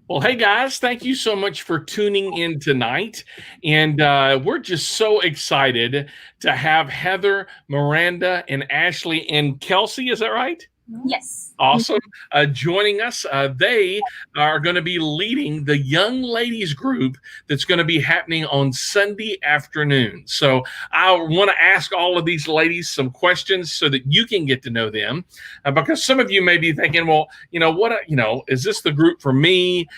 Well, hey guys, thank you so much for tuning in tonight. And we're just so excited to have Heather, Miranda, and Ashleigh and Kelsey. Is that right? Yes. Awesome. Joining us, they are going to be leading the young ladies group that's going to be happening on Sunday afternoon. So I want to ask all of these ladies some questions so that you can get to know them, because some of you may be thinking, well, is this the group for me?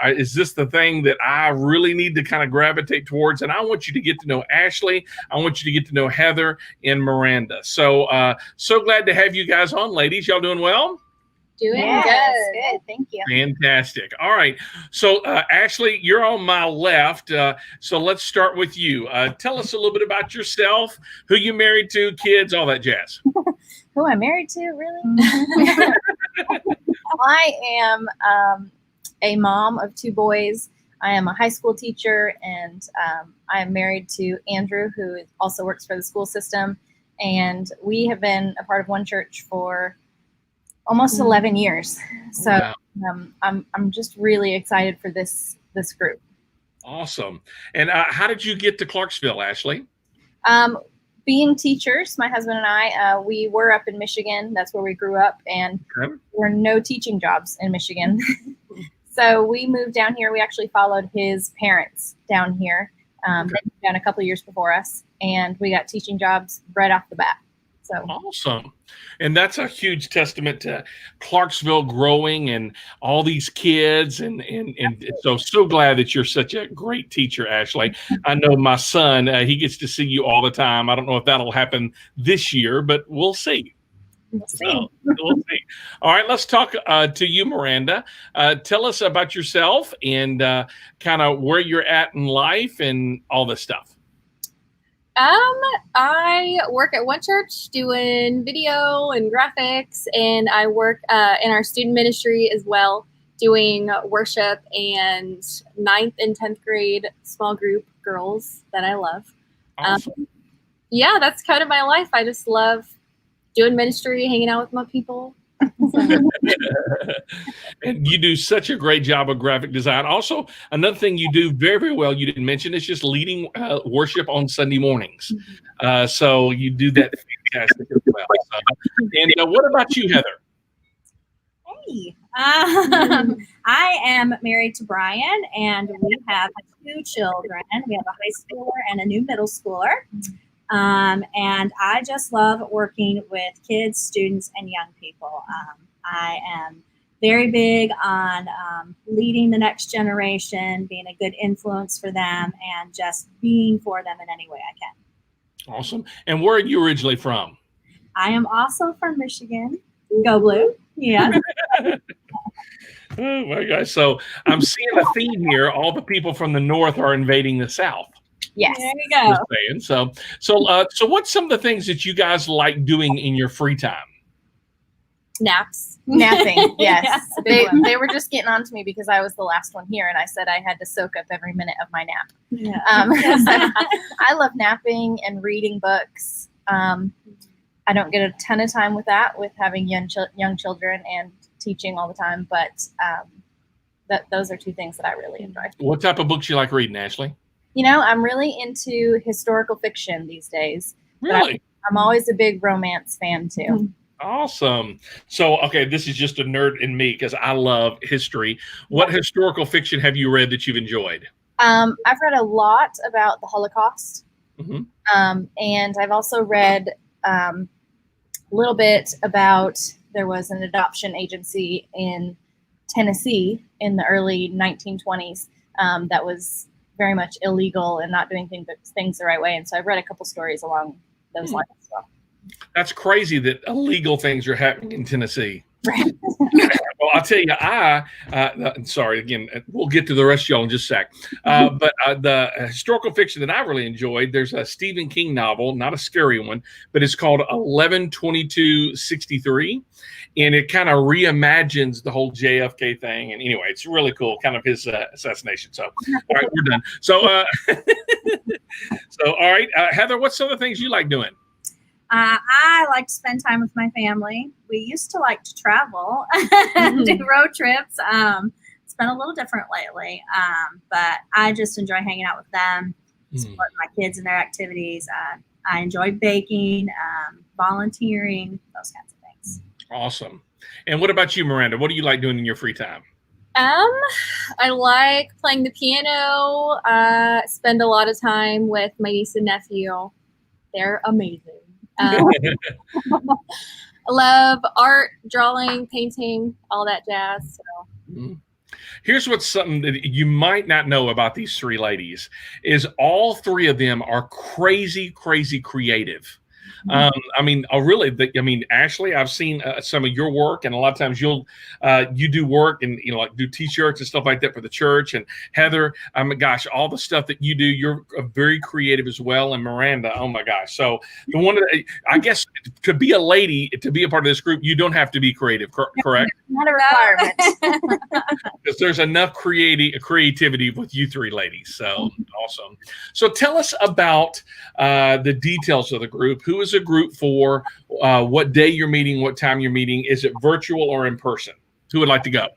Is this the thing that I really need to kind of gravitate towards? And I want you to get to know Ashleigh. I want you to get to know Heather and Miranda. So, so glad to have you guys on, ladies. Y'all doing well? Doing good. Thank you. Fantastic. All right. So, Ashleigh, you're on my left. So let's start with you. Tell us a little bit about yourself, who you married to, kids, all that jazz. Who I'm married to, really? I am a mom of two boys. I am a high school teacher, and I am married to Andrew, who also works for the school system. And we have been a part of One Church for almost 11 years. So wow. I'm just really excited for this group. Awesome. And how did you get to Clarksville, Ashleigh? Being teachers, my husband and I, we were up in Michigan. That's where we grew up, and there were no teaching jobs in Michigan. So we moved down here. We actually followed his parents down here. They moved down a couple of years before us, and we got teaching jobs right off the bat. So awesome. And that's a huge testament to Clarksville growing and all these kids. And so glad that you're such a great teacher, Ashleigh. I know my son, he gets to see you all the time. I don't know if that'll happen this year, but we'll see. We'll see. We'll see. All right, let's talk to you, Miranda. Tell us about yourself and kind of where you're at in life and all this stuff. I work at One Church doing video and graphics, and I work in our student ministry as well, doing worship and 9th and 10th grade small group girls that I love. Awesome. Yeah, that's kind of my life. I just love doing ministry, hanging out with my people. And you do such a great job of graphic design. Also, another thing you do very, very well, you didn't mention, is just leading worship on Sunday mornings. So you do that fantastic as well. And what about you, Heather? Hey, I am married to Brian, and we have 2 children. We have a high schooler and a new middle schooler. And I just love working with kids, students, and young people. I am very big on leading the next generation, being a good influence for them, and just being for them in any way I can. Awesome. And where are you originally from? I am also from Michigan. Go Blue. Yeah. Oh my gosh. So I'm seeing a theme here. All the people from the north are invading the south. Yes. There you go. So what's some of the things that you guys like doing in your free time? Naps. Napping, yes. Yeah, they were just getting on to me because I was the last one here, and I said I had to soak up every minute of my nap. Yeah. I love napping and reading books. I don't get a ton of time with that, with having young children and teaching all the time, but those are 2 things that I really enjoy. What type of books you like reading, Ashleigh? You know, I'm really into historical fiction these days. Really? I'm always a big romance fan too. Awesome. So, okay, this is just a nerd in me because I love history. What historical fiction have you read that you've enjoyed? I've read a lot about the Holocaust. Mm-hmm. And I've also read a little bit about, there was an adoption agency in Tennessee in the early 1920s that was very much illegal and not doing things the right way. And so I've read a couple stories along those lines as well. That's crazy that illegal things are happening in Tennessee. Right. Well, I'll tell you, sorry, again, we'll get to the rest of y'all in just a sec. But the historical fiction that I really enjoyed, there's a Stephen King novel, not a scary one, but it's called 11/22/63. And it kind of reimagines the whole JFK thing. And anyway, it's really cool, kind of his assassination. So, all right, we're done. So, all right, Heather, what's some of the things you like doing? I like to spend time with my family. We used to like to travel, do road trips. it's been a little different lately. But I just enjoy hanging out with them, supporting my kids in their activities. I enjoy baking, volunteering, those kinds of things. Awesome. And what about you, Miranda? What do you like doing in your free time? I like playing the piano. Spend a lot of time with my niece and nephew. They're amazing. I love art, drawing, painting, all that jazz. So. Here's what's something that you might not know about these three ladies is all three of them are crazy, crazy creative. I mean, Ashleigh, I've seen some of your work, and a lot of times you do work and like do T-shirts and stuff like that for the church. And Heather, gosh, all the stuff that you do, you're very creative as well. And Miranda, oh my gosh! So I guess to be a lady, to be a part of this group, you don't have to be creative, correct? Not a requirement. Because there's enough creativity with you three ladies. So awesome. So tell us about the details of the group. Who is a group for? What day you're meeting? What time you're meeting? Is it virtual or in person? Who would like to go?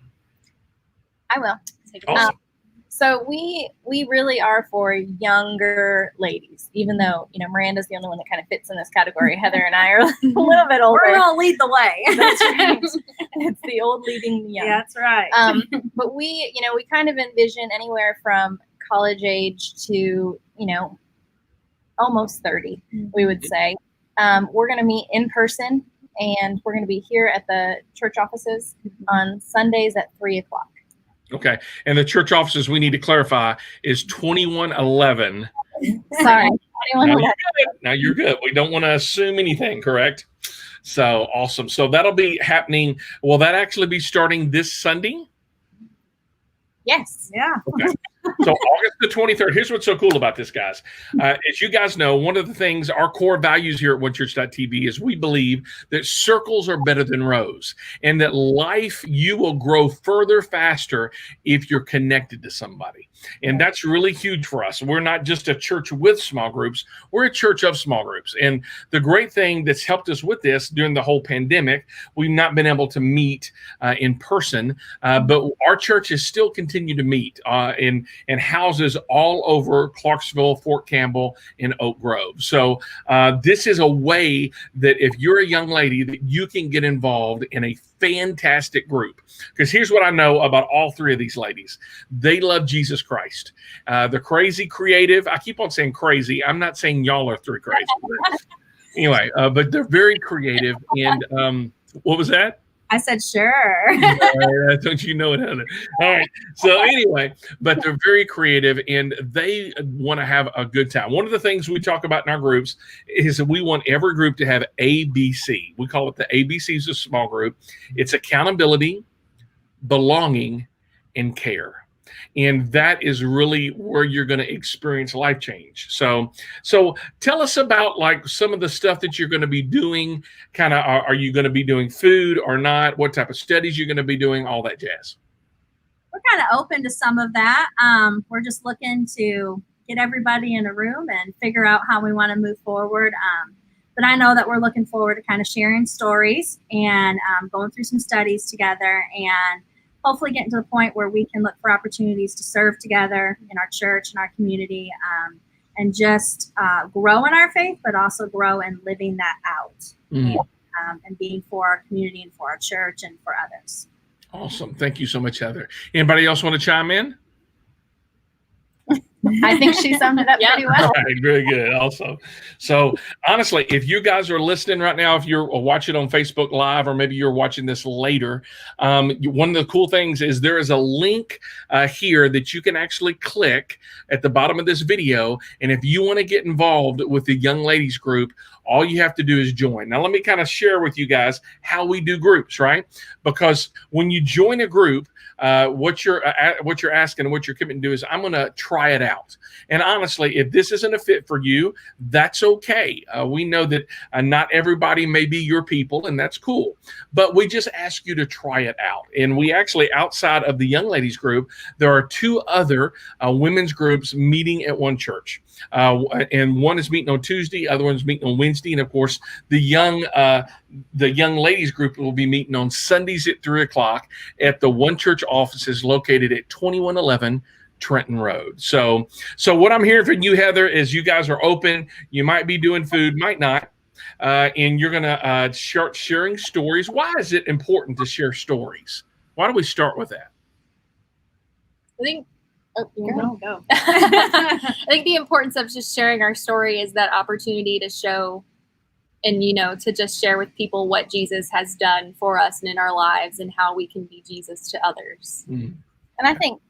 I will. Awesome. So we really are for younger ladies, even though, Miranda's the only one that kind of fits in this category. Heather and I are a little bit older. We're going to lead the way. That's right. It's the old leading the young. Yeah, that's right. But we kind of envision anywhere from college age to, almost 30, we would say. We're going to meet in person, and we're going to be here at the church offices on Sundays at 3:00. Okay. And the church offices, we need to clarify, is 2111. Sorry. Now you're good. We don't want to assume anything, correct? So awesome. So that'll be happening. Will that actually be starting this Sunday? Yes. Yeah. Okay. So August the 23rd. Here's what's so cool about this, guys. As you guys know, one of the things, our core values here at oneChurch.tv is we believe that circles are better than rows, and that life, you will grow further faster if you're connected to somebody. And that's really huge for us. We're not just a church with small groups. We're a church of small groups. And the great thing that's helped us with this during the whole pandemic, we've not been able to meet in person, but our church has still continued to meet and houses all over Clarksville, Fort Campbell, and Oak Grove. So this is a way that if you're a young lady, that you can get involved in a fantastic group. Because here's what I know about all three of these ladies. They love Jesus Christ. They're crazy creative. I keep on saying crazy. I'm not saying y'all are three crazy. Anyway, but they're very creative. And what was that? I said, sure. Don't you know it, Heather? All right. So anyway, but they're very creative and they want to have a good time. One of the things we talk about in our groups is that we want every group to have ABC. We call it the ABCs of small group. It's accountability, belonging, and care. And that is really where you're going to experience life change. So tell us about like some of the stuff that you're going to be doing. Kind of, are you going to be doing food or not? What type of studies you're going to be doing? All that jazz. We're kind of open to some of that. We're just looking to get everybody in a room and figure out how we want to move forward. But I know that we're looking forward to kind of sharing stories and going through some studies together and hopefully getting to the point where we can look for opportunities to serve together in our church and our community and just grow in our faith, but also grow in living that out and being for our community and for our church and for others. Awesome. Thank you so much, Heather. Anybody else want to chime in? I think she summed it up pretty well. All right, very good. Also, so honestly, if you guys are listening right now, if you're watching on Facebook Live, or maybe you're watching this later, one of the cool things is there is a link here that you can actually click at the bottom of this video. And if you want to get involved with the young ladies group, all you have to do is join. Now, let me kind of share with you guys how we do groups, right? Because when you join a group, what you're asking and what you're committing to do is, I'm going to try it out. And honestly, if this isn't a fit for you, that's okay. We know that not everybody may be your people, and that's cool. But we just ask you to try it out. And we actually, outside of the young ladies group, there are two other women's groups meeting at one church. and one is meeting on Tuesday, other one's meeting on Wednesday, and of course the young ladies group will be meeting on Sundays at 3:00 at the One Church offices located at 2111 Trenton Road. So what I'm hearing from you, Heather, is you guys are open. You might be doing food, might not. And you're going to start sharing stories. Why is it important to share stories? Why do we start with that? I think Go. I think the importance of just sharing our story is that opportunity to show and, to just share with people what Jesus has done for us and in our lives and how we can be Jesus to others. Mm. And I think,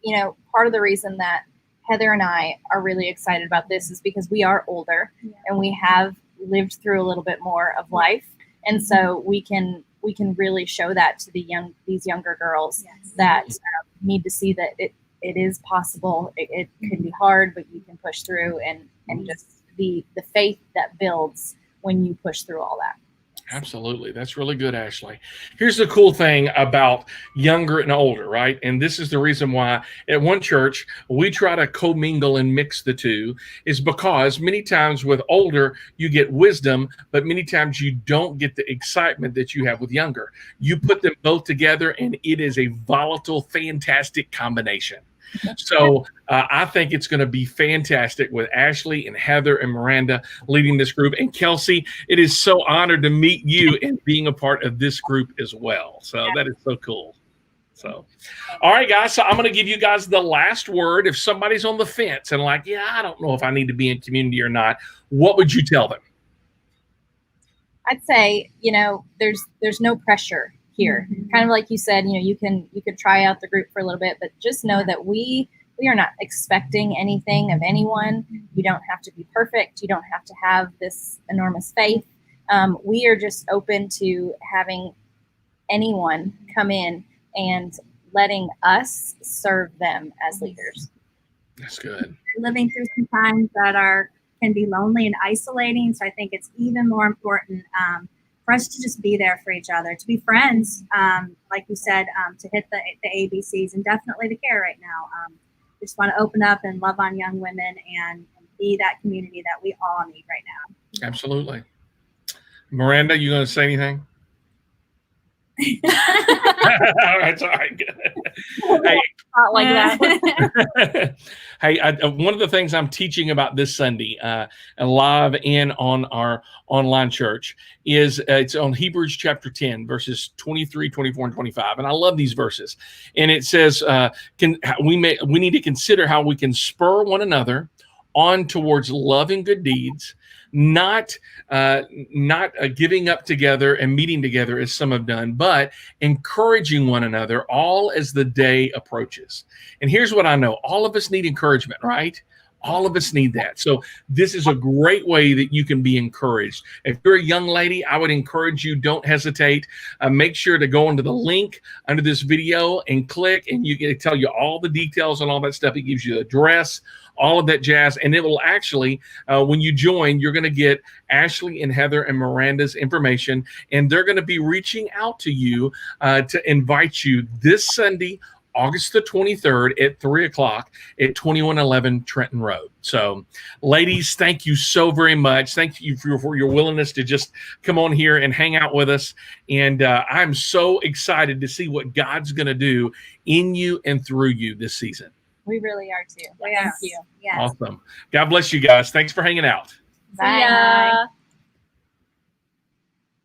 part of the reason that Heather and I are really excited about this is because we are older and we have lived through a little bit more of life. And so we can really show that to these younger girls that need to see that it is possible. It can be hard, but you can push through and just the faith that builds when you push through all that. Absolutely. That's really good, Ashleigh. Here's the cool thing about younger and older, right? And this is the reason why at One Church, we try to commingle and mix the two, is because many times with older, you get wisdom, but many times you don't get the excitement that you have with younger. You put them both together and it is a volatile, fantastic combination. So I think it's going to be fantastic with Ashleigh and Heather and Miranda leading this group. And Kelsey, it is so honored to meet you and being a part of this group as well. So that is so cool. So, all right, guys. So I'm going to give you guys the last word. If somebody's on the fence and like, I don't know if I need to be in community or not, what would you tell them? I'd say, there's no pressure here. Kind of like you said, you could try out the group for a little bit, but just know that we are not expecting anything of anyone. You don't have to be perfect. You don't have to have this enormous faith. We are just open to having anyone come in and letting us serve them as leaders. That's good. Living through some times that can be lonely and isolating. So I think it's even more important for us to just be there for each other, to be friends, like you said, to hit the ABCs and definitely to care right now. Just want to open up and love on young women and be that community that we all need right now. Absolutely. Miranda, you going to say anything? All right, good. Hey, Not like that. Hey, one of the things I'm teaching about this Sunday, live and on our online church, is it's on Hebrews chapter 10, verses 23, 24, and 25. And I love these verses. And it says, we need to consider how we can spur one another on towards love and good deeds, not giving up together and meeting together as some have done, but encouraging one another all as the day approaches. And here's what I know. All of us need encouragement, right? All of us need that. So this is a great way that you can be encouraged. If you're a young lady, I would encourage you, don't hesitate. Make sure to go into the link under this video and click, and you can tell you all the details and all that stuff. It gives you the address, all of that jazz. And it will actually, when you join, you're going to get Ashleigh and Heather and Miranda's information, and they're going to be reaching out to you to invite you this Sunday, August the 23rd at 3:00 at 2111 Trenton Road. So, ladies, thank you so very much. Thank you for your willingness to just come on here and hang out with us. And I'm so excited to see what God's going to do in you and through you this season. We really are too. Yes. Thank you. Yes. Awesome. God bless you guys. Thanks for hanging out. Bye. See ya.